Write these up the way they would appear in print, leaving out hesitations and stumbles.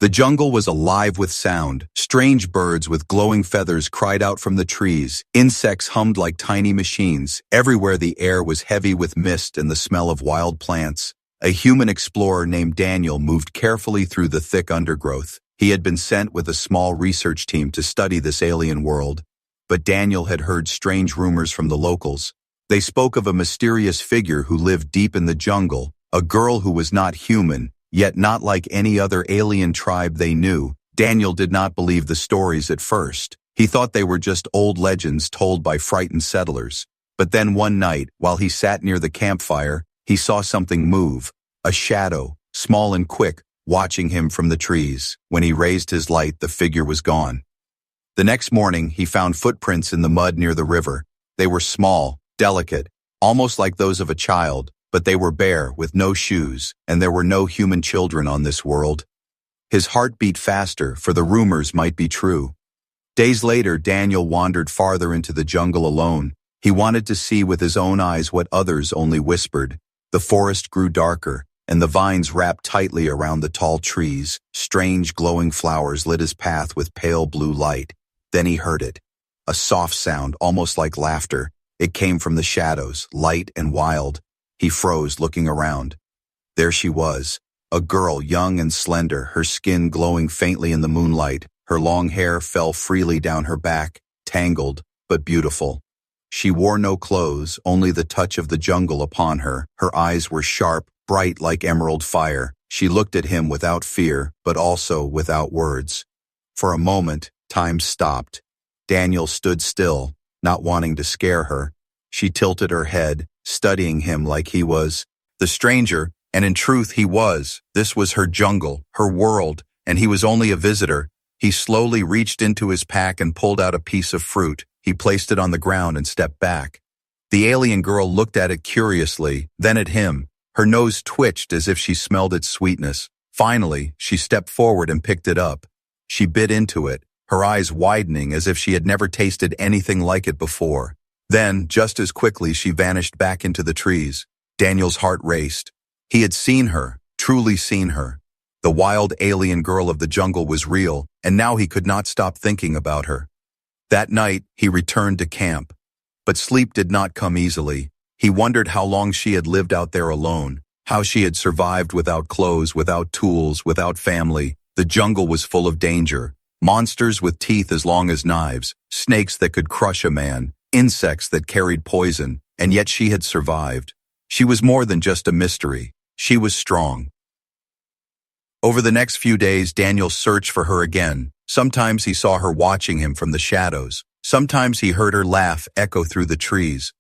The jungle was alive with sound. Strange birds with glowing feathers cried out from the trees. Insects hummed like tiny machines. Everywhere the air was heavy with mist and the smell of wild plants. A human explorer named Daniel moved carefully through the thick undergrowth. He had been sent with a small research team to study this alien world. But Daniel had heard strange rumors from the locals. They spoke of a mysterious figure who lived deep in the jungle, a girl who was not human, yet not like any other alien tribe they knew. Daniel did not believe the stories at first. He thought they were just old legends told by frightened settlers. But then one night, while he sat near the campfire, he saw something move, a shadow, small and quick, watching him from the trees. When he raised his light, the figure was gone. The next morning, he found footprints in the mud near the river. They were small, delicate, almost like those of a child, but they were bare, with no shoes, and there were no human children on this world. His heart beat faster, for the rumors might be true. Days later, Daniel wandered farther into the jungle alone. He wanted to see with his own eyes what others only whispered. The forest grew darker, and the vines wrapped tightly around the tall trees. Strange glowing flowers lit his path with pale blue light. Then he heard it. A soft sound, almost like laughter. It came from the shadows, light and wild. He froze, looking around. There she was, a girl young and slender, her skin glowing faintly in the moonlight. Her long hair fell freely down her back, tangled, but beautiful. She wore no clothes, only the touch of the jungle upon her. Her eyes were sharp, bright like emerald fire. She looked at him without fear, but also without words. For a moment, time stopped. Daniel stood still, not wanting to scare her. She tilted her head, studying him like he was the stranger, and in truth he was. This was her jungle, her world, and he was only a visitor. He slowly reached into his pack and pulled out a piece of fruit. He placed it on the ground and stepped back. The alien girl looked at it curiously, then at him. Her nose twitched as if she smelled its sweetness. Finally, she stepped forward and picked it up. She bit into it, her eyes widening as if she had never tasted anything like it before. Then, just as quickly, she vanished back into the trees. Daniel's heart raced. He had seen her, truly seen her. The wild alien girl of the jungle was real, and now he could not stop thinking about her. That night, he returned to camp. But sleep did not come easily. He wondered how long she had lived out there alone, how she had survived without clothes, without tools, without family. The jungle was full of danger. Monsters with teeth as long as knives, snakes that could crush a man, insects that carried poison, and yet she had survived. She was more than just a mystery. She was strong. Over the next few days, Daniel searched for her again. Sometimes he saw her watching him from the shadows. Sometimes he heard her laugh echo through the trees.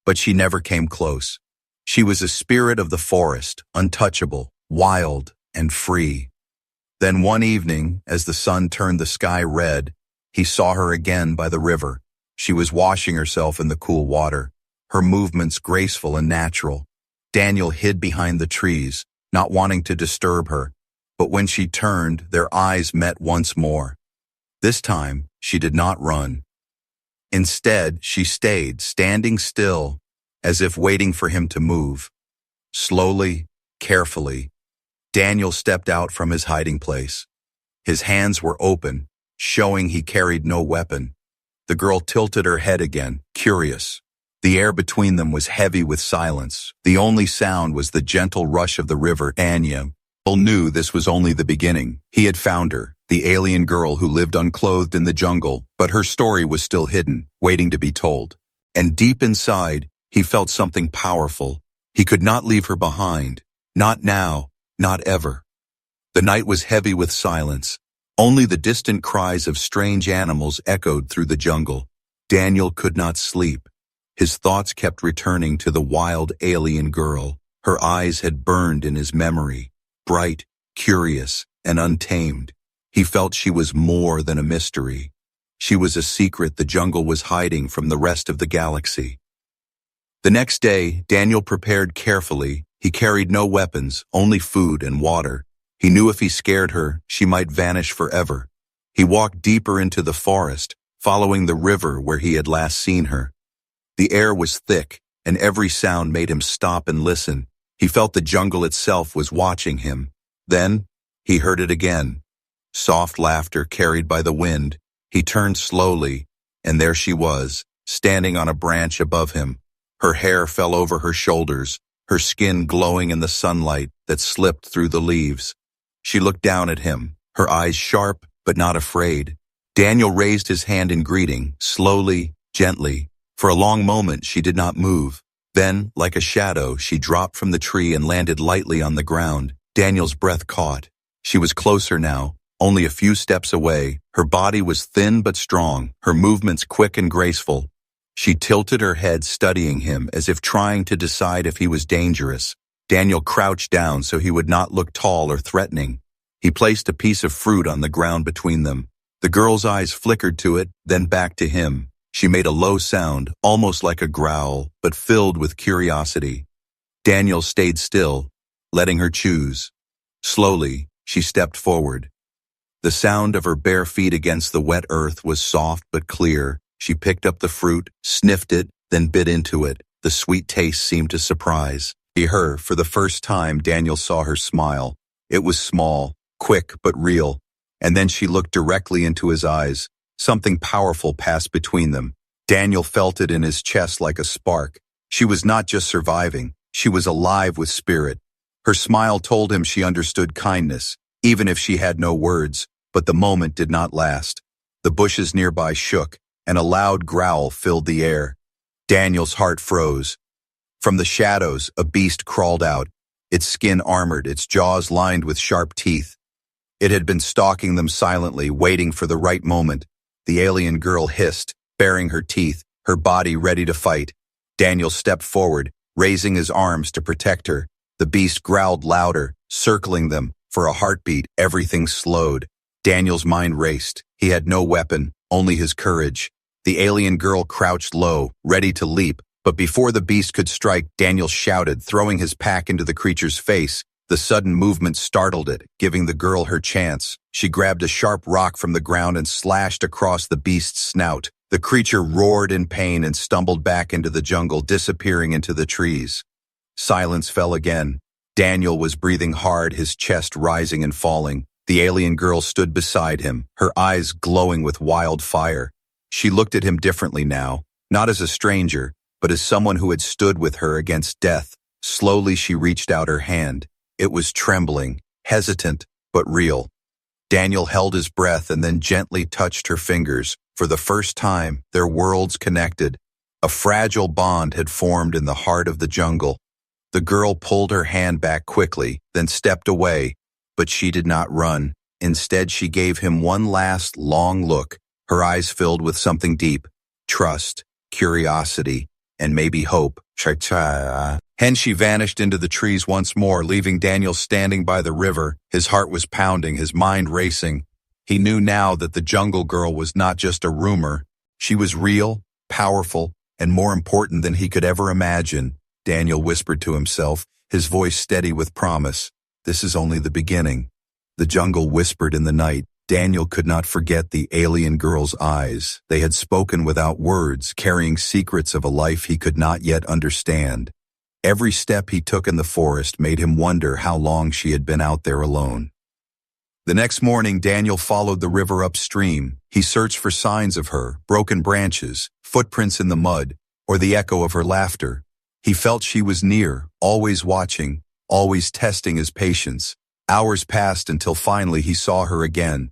But she never came close. She was a spirit of the forest, untouchable, wild, and free. Then one evening, as the sun turned the sky red, he saw her again by the river. She was washing herself in the cool water, her movements graceful and natural. Daniel hid behind the trees, not wanting to disturb her. But when she turned, their eyes met once more. This time, she did not run. Instead, she stayed, standing still, as if waiting for him to move. Slowly, carefully, Daniel stepped out from his hiding place. His hands were open, showing he carried no weapon. The girl tilted her head again, curious. The air between them was heavy with silence. The only sound was the gentle rush of the river. Daniel knew this was only the beginning. He had found her, the alien girl who lived unclothed in the jungle, but her story was still hidden, waiting to be told. And deep inside, he felt something powerful. He could not leave her behind. Not now, not ever. The night was heavy with silence. Only the distant cries of strange animals echoed through the jungle. Daniel could not sleep. His thoughts kept returning to the wild alien girl. Her eyes had burned in his memory, bright, curious, and untamed. He felt she was more than a mystery. She was a secret the jungle was hiding from the rest of the galaxy. The next day, Daniel prepared carefully. He carried no weapons, only food and water. He knew if he scared her, she might vanish forever. He walked deeper into the forest, following the river where he had last seen her. The air was thick, and every sound made him stop and listen. He felt the jungle itself was watching him. Then, he heard it again. soft laughter carried by the wind. He turned slowly, and there she was, standing on a branch above him. Her hair fell over her shoulders, her skin glowing in the sunlight that slipped through the leaves. She looked down at him, her eyes sharp but not afraid. Daniel raised his hand in greeting, slowly, gently. For a long moment she did not move. Then, like a shadow, she dropped from the tree and landed lightly on the ground. Daniel's breath caught. She was closer now, only a few steps away. Her body was thin but strong, her movements quick and graceful. She tilted her head, studying him as if trying to decide if he was dangerous. Daniel crouched down so he would not look tall or threatening. He placed a piece of fruit on the ground between them. The girl's eyes flickered to it, then back to him. She made a low sound, almost like a growl, but filled with curiosity. Daniel stayed still, letting her choose. Slowly, she stepped forward. The sound of her bare feet against the wet earth was soft but clear. She picked up the fruit, sniffed it, then bit into it. The sweet taste seemed to surprise her. For the first time, Daniel saw her smile. It was small, quick but real. And then she looked directly into his eyes. Something powerful passed between them. Daniel felt it in his chest like a spark. She was not just surviving, she was alive with spirit. Her smile told him she understood kindness, even if she had no words, but the moment did not last. The bushes nearby shook, and a loud growl filled the air. Daniel's heart froze. From the shadows, a beast crawled out, its skin armored, its jaws lined with sharp teeth. It had been stalking them silently, waiting for the right moment. The alien girl hissed, baring her teeth, her body ready to fight. Daniel stepped forward, raising his arms to protect her. The beast growled louder, circling them. For a heartbeat, everything slowed. Daniel's mind raced. He had no weapon, only his courage. The alien girl crouched low, ready to leap, but before the beast could strike, Daniel shouted, throwing his pack into the creature's face. The sudden movement startled it, giving the girl her chance. She grabbed a sharp rock from the ground and slashed across the beast's snout. The creature roared in pain and stumbled back into the jungle, disappearing into the trees. Silence fell again. Daniel was breathing hard, his chest rising and falling. The alien girl stood beside him, her eyes glowing with wild fire. She looked at him differently now, not as a stranger, but as someone who had stood with her against death. Slowly she reached out her hand. It was trembling, hesitant, but real. Daniel held his breath and then gently touched her fingers. For the first time, their worlds connected. A fragile bond had formed in the heart of the jungle. The girl pulled her hand back quickly, then stepped away, but she did not run. Instead, she gave him one last, long look, her eyes filled with something deep, trust, curiosity, and maybe hope. Then she vanished into the trees once more, leaving Daniel standing by the river. His heart was pounding, his mind racing. He knew now that the jungle girl was not just a rumor. She was real, powerful, and more important than he could ever imagine. Daniel whispered to himself, his voice steady with promise. This is only the beginning. The jungle whispered in the night. Daniel could not forget the alien girl's eyes. They had spoken without words, carrying secrets of a life he could not yet understand. Every step he took in the forest made him wonder how long she had been out there alone. The next morning, Daniel followed the river upstream. He searched for signs of her, broken branches, footprints in the mud, or the echo of her laughter. He felt she was near, always watching, always testing his patience. Hours passed until finally he saw her again.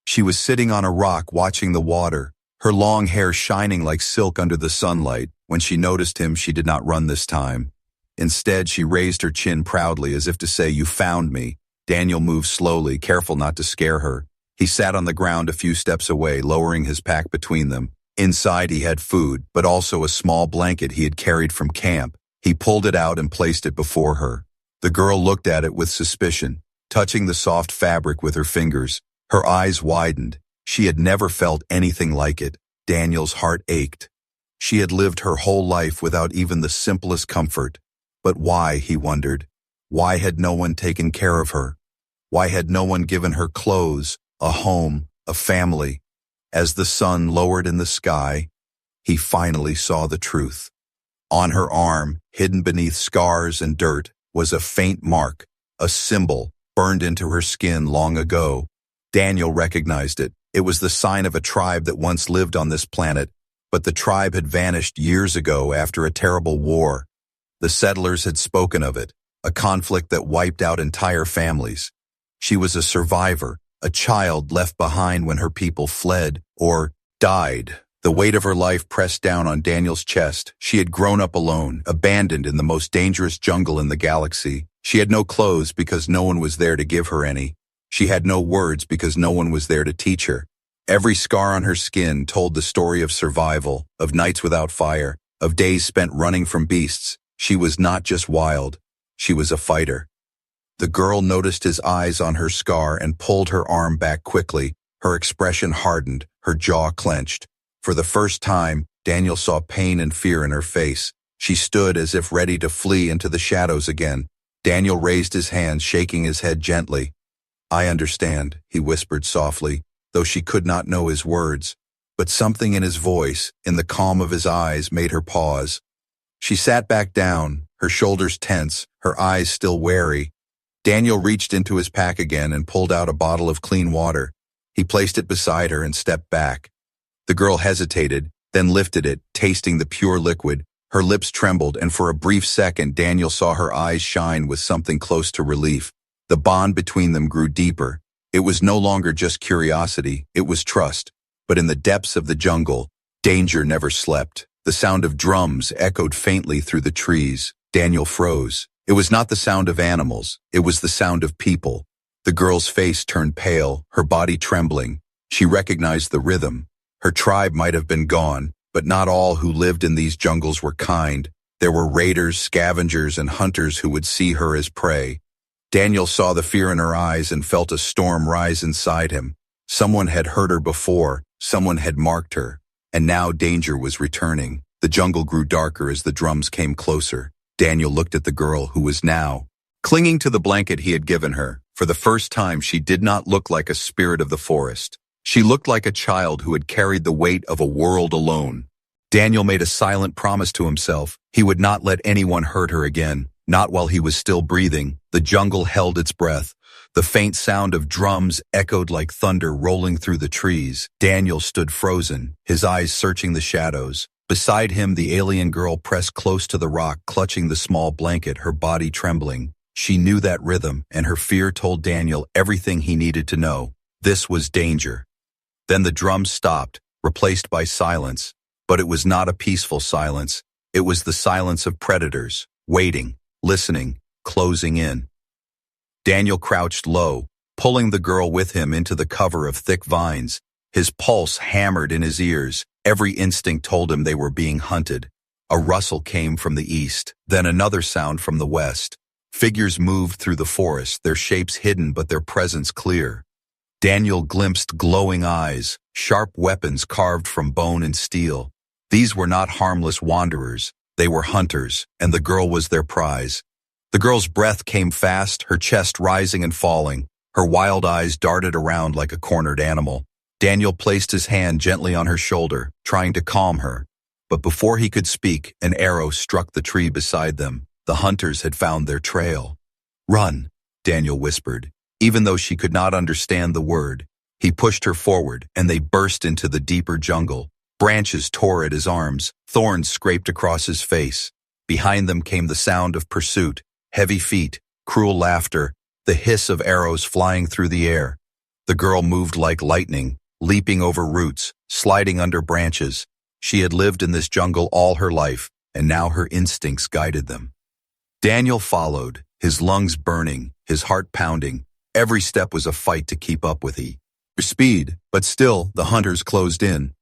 She was sitting on a rock watching the water, her long hair shining like silk under the sunlight. When she noticed him, she did not run this time. Instead, she raised her chin proudly as if to say, "You found me." Daniel moved slowly, careful not to scare her. He sat on the ground a few steps away, lowering his pack between them. Inside he had food, but also a small blanket he had carried from camp. He pulled it out and placed it before her. The girl looked at it with suspicion, touching the soft fabric with her fingers. Her eyes widened. She had never felt anything like it. Daniel's heart ached. She had lived her whole life without even the simplest comfort. But why, he wondered. Why had no one taken care of her? Why had no one given her clothes, a home, a family? As the sun lowered in the sky, he finally saw the truth. On her arm, hidden beneath scars and dirt, was a faint mark, a symbol burned into her skin long ago. Daniel recognized it. It was the sign of a tribe that once lived on this planet, but the tribe had vanished years ago after a terrible war. The settlers had spoken of it, a conflict that wiped out entire families. She was a survivor, a child left behind when her people fled or died. The weight of her life pressed down on Daniel's chest. She had grown up alone, abandoned in the most dangerous jungle in the galaxy. She had no clothes because no one was there to give her any. She had no words because no one was there to teach her. Every scar on her skin told the story of survival, of nights without fire, of days spent running from beasts. She was not just wild. She was a fighter. The girl noticed his eyes on her scar and pulled her arm back quickly. Her expression hardened, her jaw clenched. For the first time, Daniel saw pain and fear in her face. She stood as if ready to flee into the shadows again. Daniel raised his hand, shaking his head gently. "I understand," he whispered softly, though she could not know his words. But something in his voice, in the calm of his eyes, made her pause. She sat back down, her shoulders tense, her eyes still wary. Daniel reached into his pack again and pulled out a bottle of clean water. He placed it beside her and stepped back. The girl hesitated, then lifted it, tasting the pure liquid. Her lips trembled, and for a brief second Daniel saw her eyes shine with something close to relief. The bond between them grew deeper. It was no longer just curiosity, it was trust. But in the depths of the jungle, danger never slept. The sound of drums echoed faintly through the trees. Daniel froze. It was not the sound of animals, it was the sound of people. The girl's face turned pale, her body trembling. She recognized the rhythm. Her tribe might have been gone, but not all who lived in these jungles were kind. There were raiders, scavengers, and hunters who would see her as prey. Daniel saw the fear in her eyes and felt a storm rise inside him. Someone had hurt her before, someone had marked her, and now danger was returning. The jungle grew darker as the drums came closer. Daniel looked at the girl who was now clinging to the blanket he had given her. For the first time, she did not look like a spirit of the forest. She looked like a child who had carried the weight of a world alone. Daniel made a silent promise to himself. He would not let anyone hurt her again, not while he was still breathing. The jungle held its breath. The faint sound of drums echoed like thunder rolling through the trees. Daniel stood frozen, his eyes searching the shadows. Beside him, the alien girl pressed close to the rock, clutching the small blanket, her body trembling. She knew that rhythm, and her fear told Daniel everything he needed to know. This was danger. Then the drums stopped, replaced by silence. But it was not a peaceful silence. It was the silence of predators, waiting, listening, closing in. Daniel crouched low, pulling the girl with him into the cover of thick vines. His pulse hammered in his ears. Every instinct told him they were being hunted. A rustle came from the east, then another sound from the west. Figures moved through the forest, their shapes hidden but their presence clear. Daniel glimpsed glowing eyes, sharp weapons carved from bone and steel. These were not harmless wanderers, they were hunters, and the girl was their prize. The girl's breath came fast, her chest rising and falling. Her wild eyes darted around like a cornered animal. Daniel placed his hand gently on her shoulder, trying to calm her. But before he could speak, an arrow struck the tree beside them. The hunters had found their trail. "Run," Daniel whispered. Even though she could not understand the word, he pushed her forward, and they burst into the deeper jungle. Branches tore at his arms, thorns scraped across his face. Behind them came the sound of pursuit, heavy feet, cruel laughter, the hiss of arrows flying through the air. The girl moved like lightning, leaping over roots, sliding under branches. She had lived in this jungle all her life, and now her instincts guided them. Daniel followed, his lungs burning, his heart pounding. Every step was a fight to keep up with her speed, but still the hunters closed in.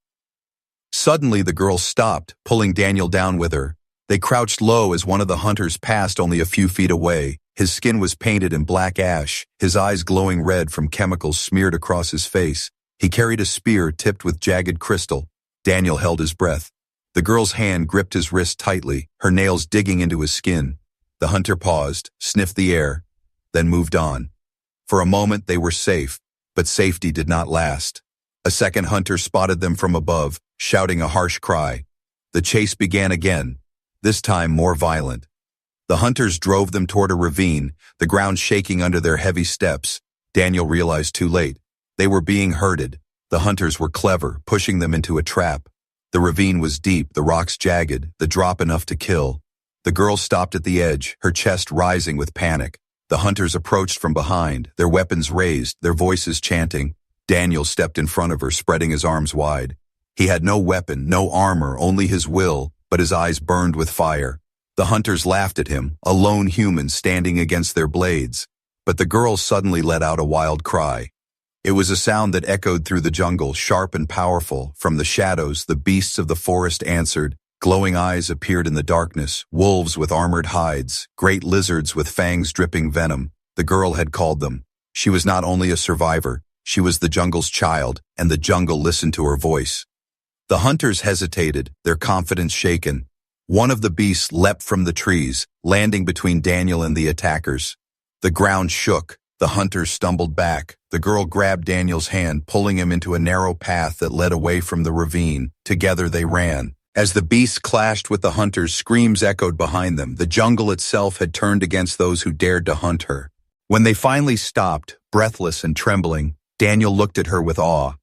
Suddenly the girl stopped, pulling Daniel down with her. They crouched low as one of the hunters passed only a few feet away. His skin was painted in black ash, his eyes glowing red from chemicals smeared across his face. He carried a spear tipped with jagged crystal. Daniel held his breath. The girl's hand gripped his wrist tightly, her nails digging into his skin. The hunter paused, sniffed the air, then moved on. For a moment they were safe, but safety did not last. A second hunter spotted them from above, shouting a harsh cry. The chase began again, this time more violent. The hunters drove them toward a ravine, the ground shaking under their heavy steps. Daniel realized too late. They were being herded. The hunters were clever, pushing them into a trap. The ravine was deep, the rocks jagged, the drop enough to kill. The girl stopped at the edge, her chest rising with panic. The hunters approached from behind, their weapons raised, their voices chanting. Daniel stepped in front of her, spreading his arms wide. He had no weapon, no armor, only his will, but his eyes burned with fire. The hunters laughed at him, a lone human standing against their blades. But the girl suddenly let out a wild cry. It was a sound that echoed through the jungle, sharp and powerful. From the shadows, the beasts of the forest answered. Glowing eyes appeared in the darkness, wolves with armored hides, great lizards with fangs dripping venom. The girl had called them. She was not only a survivor, she was the jungle's child, and the jungle listened to her voice. The hunters hesitated, their confidence shaken. One of the beasts leapt from the trees, landing between Daniel and the attackers. The ground shook. The hunters stumbled back. The girl grabbed Daniel's hand, pulling him into a narrow path that led away from the ravine. Together they ran. As the beasts clashed with the hunters, screams echoed behind them. The jungle itself had turned against those who dared to hunt her. When they finally stopped, breathless and trembling, Daniel looked at her with awe.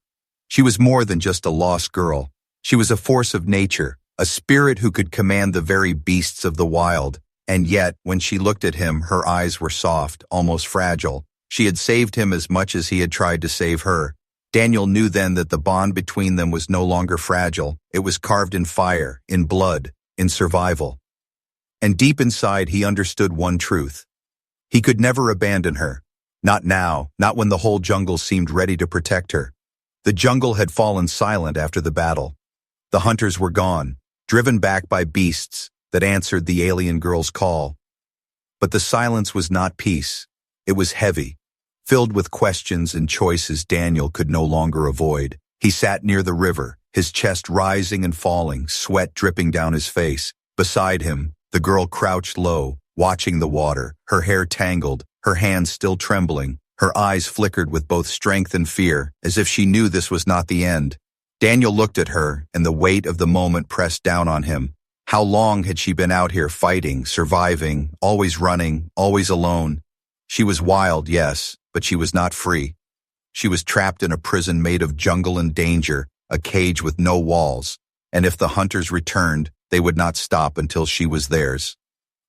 She was more than just a lost girl. She was a force of nature, a spirit who could command the very beasts of the wild. And yet, when she looked at him, her eyes were soft, almost fragile. She had saved him as much as he had tried to save her. Daniel knew then that the bond between them was no longer fragile. It was carved in fire, in blood, in survival. And deep inside, he understood one truth. He could never abandon her. Not now, not when the whole jungle seemed ready to protect her. The jungle had fallen silent after the battle. The hunters were gone, driven back by beasts that answered the alien girl's call. But the silence was not peace. It was heavy, filled with questions and choices Daniel could no longer avoid. He sat near the river, his chest rising and falling, sweat dripping down his face. Beside him, the girl crouched low, watching the water, her hair tangled, her hands still trembling. Her eyes flickered with both strength and fear, as if she knew this was not the end. Daniel looked at her, and the weight of the moment pressed down on him. How long had she been out here fighting, surviving, always running, always alone? She was wild, yes, but she was not free. She was trapped in a prison made of jungle and danger, a cage with no walls, and if the hunters returned, they would not stop until she was theirs.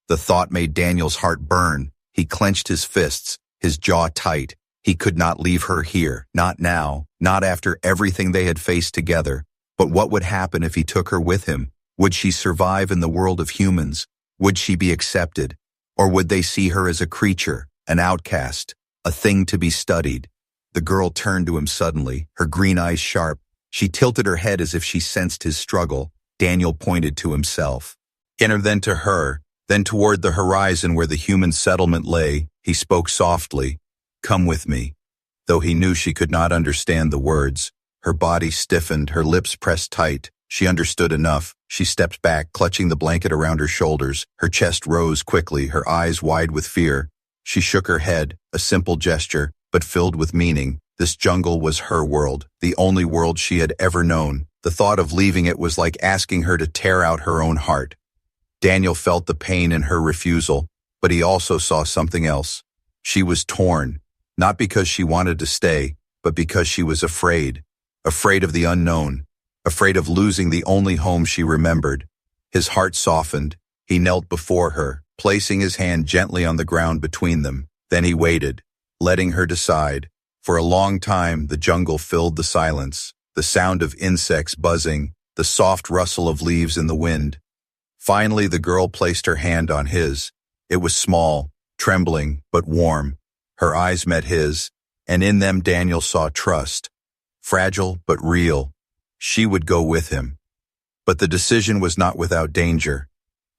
The thought made Daniel's heart burn. He clenched his fists, his jaw tight. He could not leave her here, not now, not after everything they had faced together. But what would happen if he took her with him? Would she survive in the world of humans? Would she be accepted? Or would they see her as a creature, an outcast, a thing to be studied? The girl turned to him suddenly, her green eyes sharp. She tilted her head as if she sensed his struggle. Daniel pointed to himself. Then to her, then toward the horizon where the human settlement lay. He spoke softly. Come with me. Though he knew she could not understand the words, her body stiffened, her lips pressed tight. She understood enough. She stepped back, clutching the blanket around her shoulders. Her chest rose quickly, her eyes wide with fear. She shook her head, a simple gesture, but filled with meaning. This jungle was her world, the only world she had ever known. The thought of leaving it was like asking her to tear out her own heart. Daniel felt the pain in her refusal, but he also saw something else. She was torn, not because she wanted to stay, but because she was afraid. Afraid of the unknown, afraid of losing the only home she remembered. His heart softened. He knelt before her, placing his hand gently on the ground between them. Then he waited, letting her decide. For a long time, the jungle filled the silence, the sound of insects buzzing, the soft rustle of leaves in the wind. Finally, the girl placed her hand on his. It was small, trembling, but warm. Her eyes met his, and in them Daniel saw trust. Fragile, but real. She would go with him. But the decision was not without danger.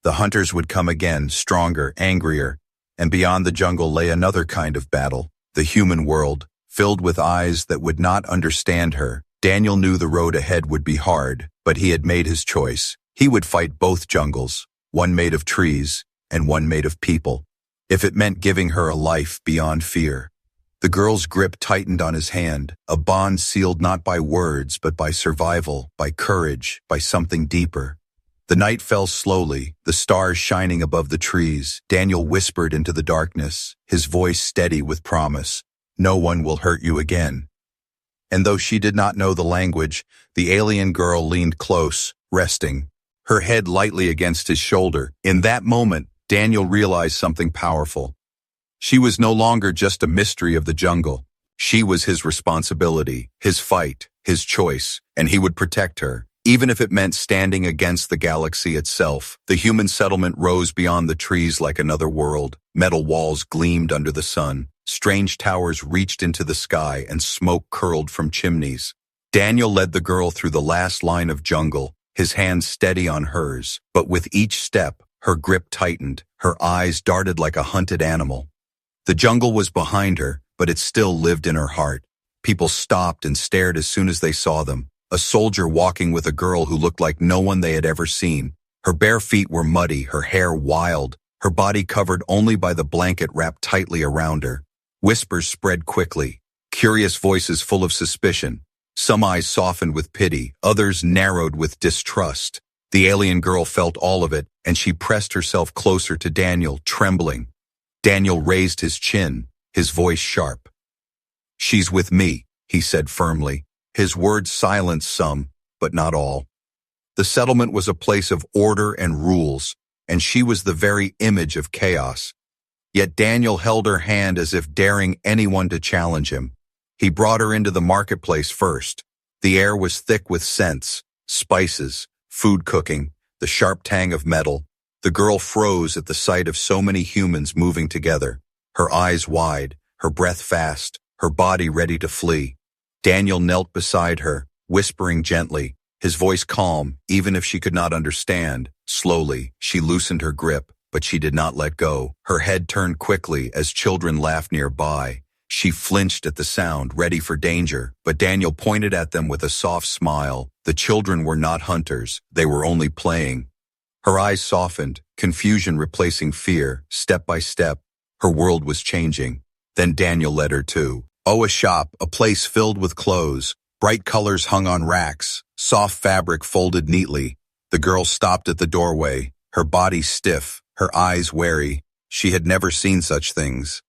The hunters would come again, stronger, angrier, and beyond the jungle lay another kind of battle, the human world, filled with eyes that would not understand her. Daniel knew the road ahead would be hard, but he had made his choice. He would fight both jungles, one made of trees and one made of people, if it meant giving her a life beyond fear. The girl's grip tightened on his hand, a bond sealed not by words, but by survival, by courage, by something deeper. The night fell slowly, the stars shining above the trees. Daniel whispered into the darkness, his voice steady with promise. No one will hurt you again. and though she did not know the language, the alien girl leaned close, resting, her head lightly against his shoulder. In that moment, Daniel realized something powerful. She was no longer just a mystery of the jungle. She was his responsibility, his fight, his choice, and he would protect her, even if it meant standing against the galaxy itself. The human settlement rose beyond the trees like another world. Metal walls gleamed under the sun. Strange towers reached into the sky, and smoke curled from chimneys. Daniel led the girl through the last line of jungle, his hands steady on hers, but with each step, her grip tightened, her eyes darted like a hunted animal. The jungle was behind her, but it still lived in her heart. People stopped and stared as soon as they saw them. A soldier walking with a girl who looked like no one they had ever seen. Her bare feet were muddy, her hair wild, her body covered only by the blanket wrapped tightly around her. Whispers spread quickly, curious voices full of suspicion. Some eyes softened with pity, others narrowed with distrust. The alien girl felt all of it, and she pressed herself closer to Daniel, trembling. Daniel raised his chin, his voice sharp. "She's with me," he said firmly. His words silenced some, but not all. The settlement was a place of order and rules, and she was the very image of chaos. Yet Daniel held her hand as if daring anyone to challenge him. He brought her into the marketplace first. The air was thick with scents, spices, food cooking, the sharp tang of metal. The girl froze at the sight of so many humans moving together, her eyes wide, her breath fast, her body ready to flee. Daniel knelt beside her, whispering gently, his voice calm, even if she could not understand. Slowly, she loosened her grip, but she did not let go. Her head turned quickly as children laughed nearby. She flinched at the sound, ready for danger, but Daniel pointed at them with a soft smile. The children were not hunters, they were only playing. Her eyes softened, confusion replacing fear. Step by step, her world was changing. Then Daniel led her to a shop, a place filled with clothes. Bright colors hung on racks, soft fabric folded neatly. The girl stopped at the doorway, her body stiff, her eyes wary. She had never seen such things.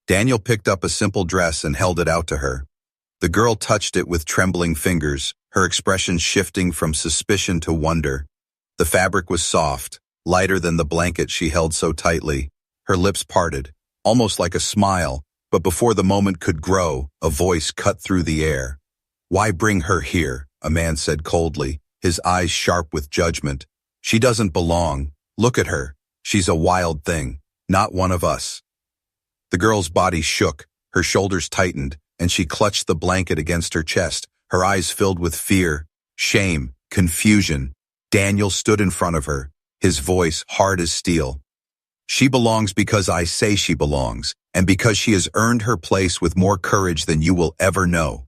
Daniel picked up a simple dress and held it out to her. The girl touched it with trembling fingers, her expression shifting from suspicion to wonder. The fabric was soft, lighter than the blanket she held so tightly. Her lips parted, almost like a smile, but before the moment could grow, a voice cut through the air. "Why bring her here?" a man said coldly, his eyes sharp with judgment. "She doesn't belong. Look at her. She's a wild thing, not one of us." The girl's body shook, her shoulders tightened, and she clutched the blanket against her chest, her eyes filled with fear, shame, confusion. Daniel stood in front of her, his voice hard as steel. "She belongs because I say she belongs, and because she has earned her place with more courage than you will ever know."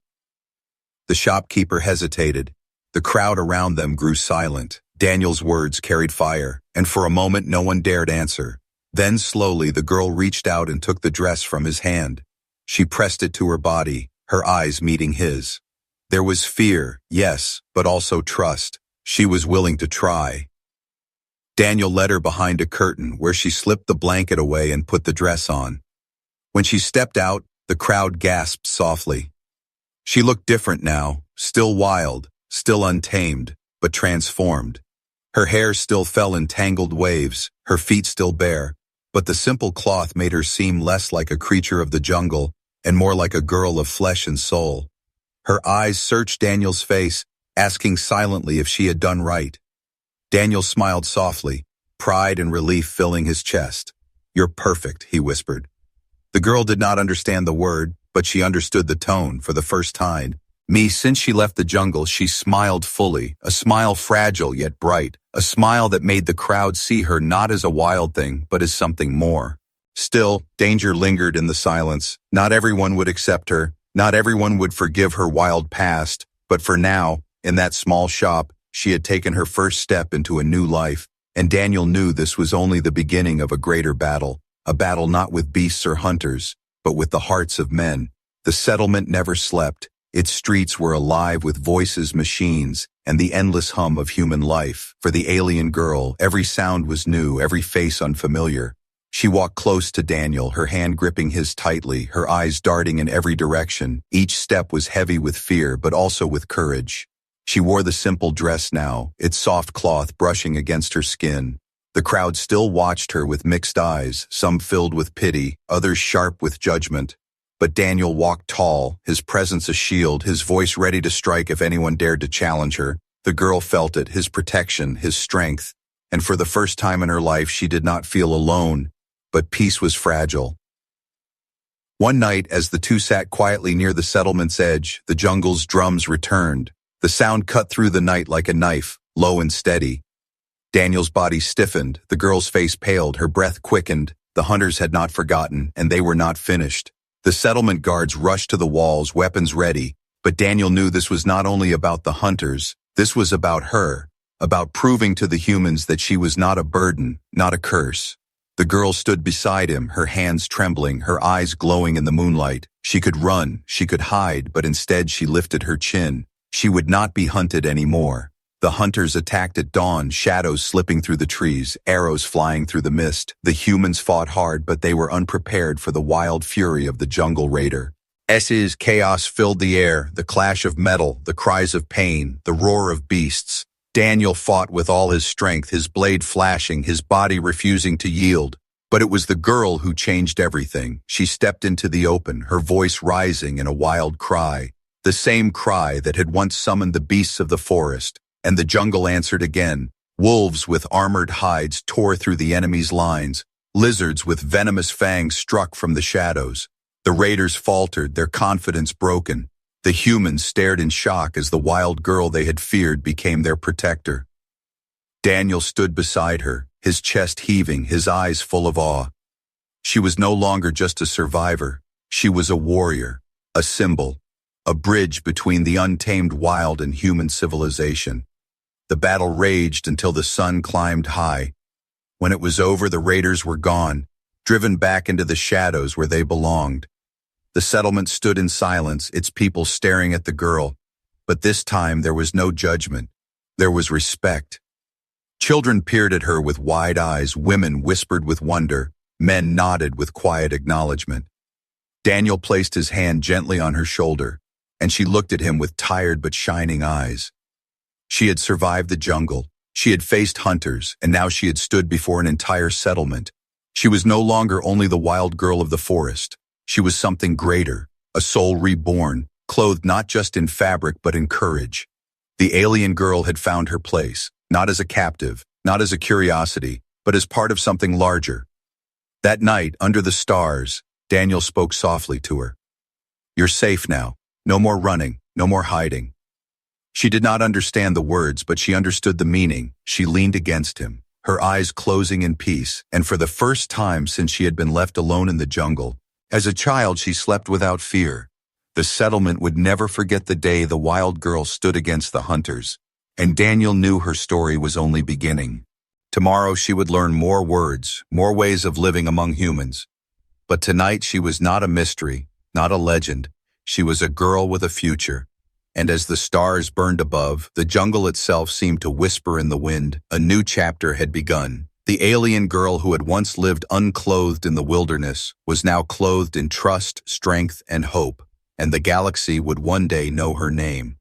The shopkeeper hesitated. The crowd around them grew silent. Daniel's words carried fire, and for a moment no one dared answer. Then slowly the girl reached out and took the dress from his hand. She pressed it to her body, her eyes meeting his. There was fear, yes, but also trust. She was willing to try. Daniel led her behind a curtain where she slipped the blanket away and put the dress on. When she stepped out, the crowd gasped softly. She looked different now, still wild, still untamed, but transformed. Her hair still fell in tangled waves, her feet still bare, but the simple cloth made her seem less like a creature of the jungle and more like a girl of flesh and soul. Her eyes searched Daniel's face, asking silently if she had done right. Daniel smiled softly, pride and relief filling his chest. "You're perfect," he whispered. The girl did not understand the word, but she understood the tone for the first time. Since she left the jungle, she smiled fully, a smile fragile yet bright, a smile that made the crowd see her not as a wild thing, but as something more. Still, danger lingered in the silence. Not everyone would accept her, not everyone would forgive her wild past, but for now, in that small shop, she had taken her first step into a new life, and Daniel knew this was only the beginning of a greater battle, a battle not with beasts or hunters, but with the hearts of men. The settlement never slept. Its streets were alive with voices, machines, and the endless hum of human life. For the alien girl, every sound was new, every face unfamiliar. She walked close to Daniel, her hand gripping his tightly, her eyes darting in every direction. Each step was heavy with fear, but also with courage. She wore the simple dress now, its soft cloth brushing against her skin. The crowd still watched her with mixed eyes, some filled with pity, others sharp with judgment. But Daniel walked tall, his presence a shield, his voice ready to strike if anyone dared to challenge her. The girl felt it, his protection, his strength. And for the first time in her life, she did not feel alone, but peace was fragile. One night, as the two sat quietly near the settlement's edge, the jungle's drums returned. The sound cut through the night like a knife, low and steady. Daniel's body stiffened, the girl's face paled, her breath quickened. The hunters had not forgotten, and they were not finished. The settlement guards rushed to the walls, weapons ready, but Daniel knew this was not only about the hunters, this was about her, about proving to the humans that she was not a burden, not a curse. The girl stood beside him, her hands trembling, her eyes glowing in the moonlight. She could run, she could hide, but instead she lifted her chin. She would not be hunted anymore. The hunters attacked at dawn, shadows slipping through the trees, arrows flying through the mist. The humans fought hard, but they were unprepared for the wild fury of the jungle raider. S's chaos filled the air, the clash of metal, the cries of pain, the roar of beasts. Daniel fought with all his strength, his blade flashing, his body refusing to yield. But it was the girl who changed everything. She stepped into the open, her voice rising in a wild cry. The same cry that had once summoned the beasts of the forest. And the jungle answered again. Wolves with armored hides tore through the enemy's lines. Lizards with venomous fangs struck from the shadows. The raiders faltered, their confidence broken. The humans stared in shock as the wild girl they had feared became their protector. Daniel stood beside her, his chest heaving, his eyes full of awe. She was no longer just a survivor. She was a warrior, a symbol, a bridge between the untamed wild and human civilization. The battle raged until the sun climbed high. When it was over, the raiders were gone, driven back into the shadows where they belonged. The settlement stood in silence, its people staring at the girl. But this time there was no judgment. There was respect. Children peered at her with wide eyes, women whispered with wonder, men nodded with quiet acknowledgement. Daniel placed his hand gently on her shoulder, and she looked at him with tired but shining eyes. She had survived the jungle, she had faced hunters, and now she had stood before an entire settlement. She was no longer only the wild girl of the forest. She was something greater, a soul reborn, clothed not just in fabric but in courage. The alien girl had found her place, not as a captive, not as a curiosity, but as part of something larger. That night, under the stars, Daniel spoke softly to her. You're safe now. No more running, no more hiding. She did not understand the words, but she understood the meaning. She leaned against him, her eyes closing in peace, and for the first time since she had been left alone in the jungle, as a child she slept without fear. The settlement would never forget the day the wild girl stood against the hunters, and Daniel knew her story was only beginning. Tomorrow she would learn more words, more ways of living among humans. But tonight she was not a mystery, not a legend. She was a girl with a future. And as the stars burned above, the jungle itself seemed to whisper in the wind. A new chapter had begun. The alien girl who had once lived unclothed in the wilderness was now clothed in trust, strength, and hope, and the galaxy would one day know her name.